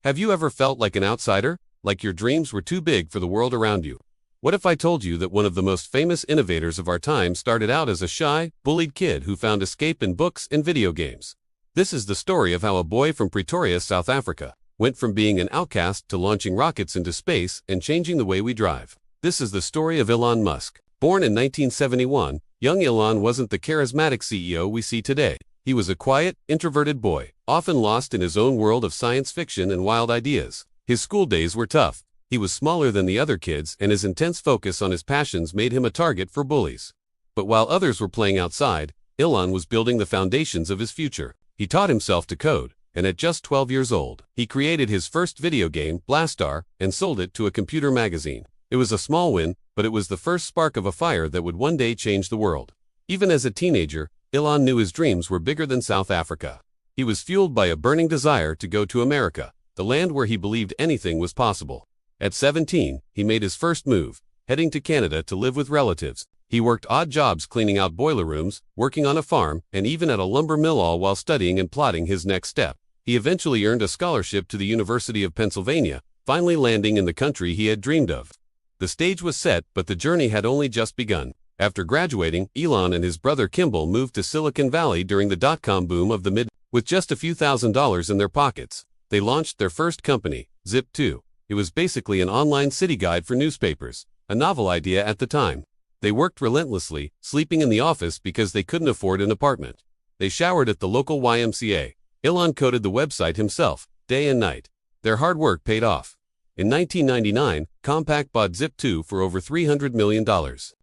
Have you ever felt like an outsider? Like your dreams were too big for the world around you? What if I told you that one of the most famous innovators of our time started out as a shy, bullied kid who found escape in books and video games? This is the story of how a boy from Pretoria, South Africa, went from being an outcast to launching rockets into space and changing the way we drive. This is the story of Elon Musk. Born in 1971, young Elon wasn't the charismatic CEO we see today. He was a quiet, introverted boy, often lost in his own world of science fiction and wild ideas. His school days were tough. He was smaller than the other kids, and his intense focus on his passions made him a target for bullies. But while others were playing outside, Elon was building the foundations of his future. He taught himself to code, and at just 12 years old, he created his first video game, Blastar, and sold it to a computer magazine. It was a small win, but it was the first spark of a fire that would one day change the world. Even as a teenager, Elon knew his dreams were bigger than South Africa. He was fueled by a burning desire to go to America, the land where he believed anything was possible. At 17, he made his first move, heading to Canada to live with relatives. He worked odd jobs cleaning out boiler rooms, working on a farm, and even at a lumber mill, all while studying and plotting his next step. He eventually earned a scholarship to the University of Pennsylvania, finally landing in the country he had dreamed of. The stage was set, but the journey had only just begun. After graduating, Elon and his brother Kimball moved to Silicon Valley during the dot-com boom of the mid. With just a few $1,000s in their pockets, they launched their first company, Zip2. It was basically an online city guide for newspapers, a novel idea at the time. They worked relentlessly, sleeping in the office because they couldn't afford an apartment. They showered at the local YMCA. Elon coded the website himself, day and night. Their hard work paid off. In 1999, Compaq bought Zip2 for over $300 million.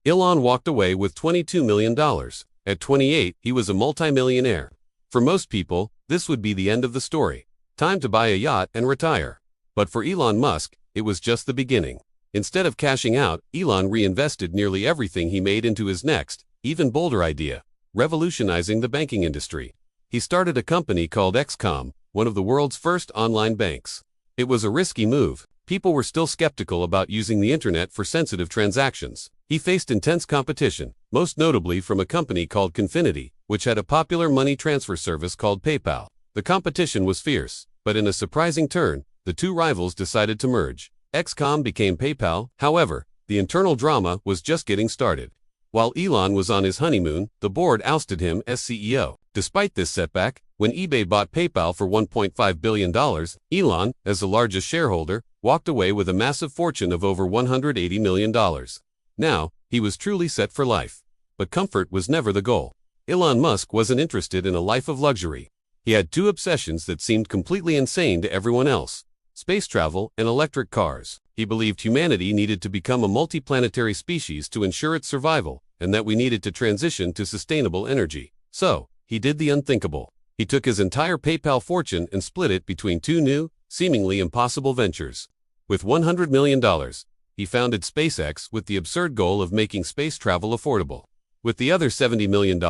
Elon walked away with $22 million. At 28, he was a multimillionaire. For most people, this would be the end of the story. Time to buy a yacht and retire. But for Elon Musk, it was just the beginning. Instead of cashing out, Elon reinvested nearly everything he made into his next, even bolder idea, revolutionizing the banking industry. He started a company called XCOM, one of the world's first online banks. It was a risky move. People were still skeptical about using the internet for sensitive transactions. He faced intense competition, most notably from a company called Confinity, which had a popular money transfer service called PayPal. The competition was fierce, but in a surprising turn, the two rivals decided to merge. XCOM became PayPal. However, the internal drama was just getting started. While Elon was on his honeymoon, the board ousted him as CEO. Despite this setback, when eBay bought PayPal for $1.5 billion, Elon, as the largest shareholder, walked away with a massive fortune of over $180 million. Now, he was truly set for life. But comfort was never the goal. Elon Musk wasn't interested in a life of luxury. He had two obsessions that seemed completely insane to everyone else: space travel and electric cars. He believed humanity needed to become a multiplanetary species to ensure its survival, and that we needed to transition to sustainable energy. So, he did the unthinkable. He took his entire PayPal fortune and split it between two new, seemingly impossible ventures. With $100 million, he founded SpaceX with the absurd goal of making space travel affordable. With the other $70 million,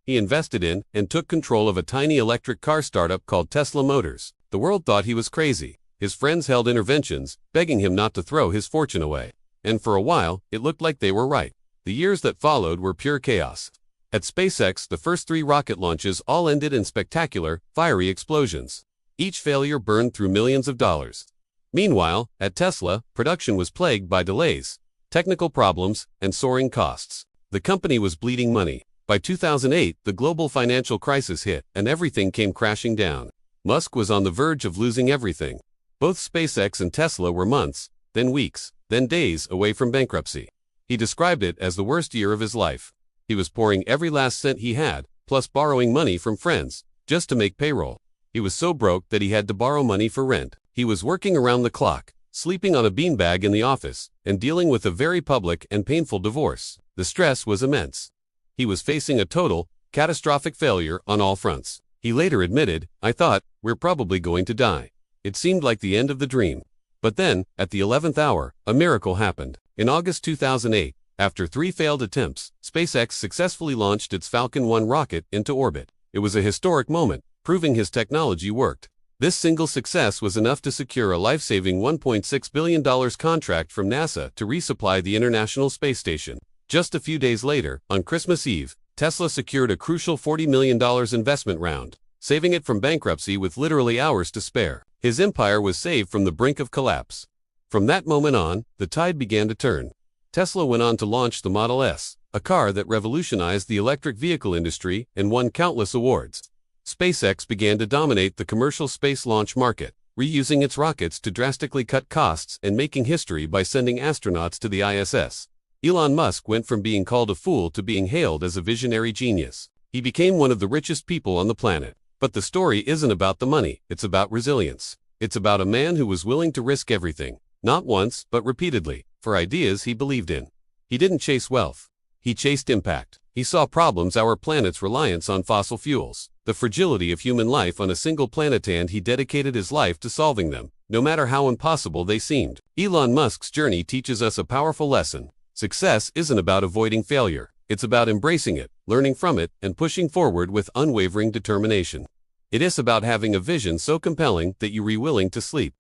he invested in and took control of a tiny electric car startup called Tesla Motors. The world thought he was crazy. His friends held interventions, begging him not to throw his fortune away. And for a while, it looked like they were right. The years that followed were pure chaos. At SpaceX, the first 3 rocket launches all ended in spectacular, fiery explosions. Each failure burned through millions of dollars. Meanwhile, at Tesla, production was plagued by delays, technical problems, and soaring costs. The company was bleeding money. By 2008, the global financial crisis hit, and everything came crashing down. Musk was on the verge of losing everything. Both SpaceX and Tesla were months, then weeks, then days away from bankruptcy. He described it as the worst year of his life. He was pouring every last cent he had, plus borrowing money from friends, just to make payroll. He was so broke that he had to borrow money for rent. He was working around the clock, sleeping on a beanbag in the office, and dealing with a very public and painful divorce. The stress was immense. He was facing a total, catastrophic failure on all fronts. He later admitted, "I thought, we're probably going to die." It seemed like the end of the dream. But then, at the 11th hour, a miracle happened. In August 2008, after 3 failed attempts, SpaceX successfully launched its Falcon 1 rocket into orbit. It was a historic moment, proving his technology worked. This single success was enough to secure a life-saving $1.6 billion contract from NASA to resupply the International Space Station. Just a few days later, on Christmas Eve, Tesla secured a crucial $40 million investment round, saving it from bankruptcy with literally hours to spare. His empire was saved from the brink of collapse. From that moment on, the tide began to turn. Tesla went on to launch the Model S, a car that revolutionized the electric vehicle industry and won countless awards. SpaceX began to dominate the commercial space launch market, reusing its rockets to drastically cut costs and making history by sending astronauts to the ISS. Elon Musk went from being called a fool to being hailed as a visionary genius. He became one of the richest people on the planet. But the story isn't about the money, it's about resilience. It's about a man who was willing to risk everything, not once, but repeatedly, for ideas he believed in. He didn't chase wealth. He chased impact. He saw problems: our planet's reliance on fossil fuels, the fragility of human life on a single planet, and he dedicated his life to solving them, no matter how impossible they seemed. Elon Musk's journey teaches us a powerful lesson. Success isn't about avoiding failure. It's about embracing it, learning from it, and pushing forward with unwavering determination. It is about having a vision so compelling that you're willing to sleep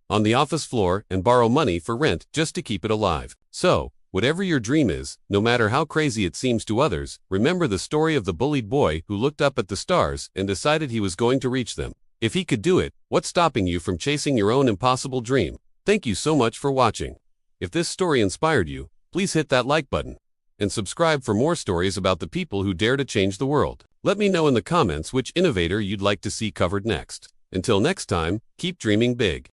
on the office floor and borrow money for rent just to keep it alive. So, whatever your dream is, no matter how crazy it seems to others, remember the story of the bullied boy who looked up at the stars and decided he was going to reach them. If he could do it, what's stopping you from chasing your own impossible dream? Thank you so much for watching. If this story inspired you, please hit that like button and subscribe for more stories about the people who dare to change the world. Let me know in the comments which innovator you'd like to see covered next. Until next time, keep dreaming big.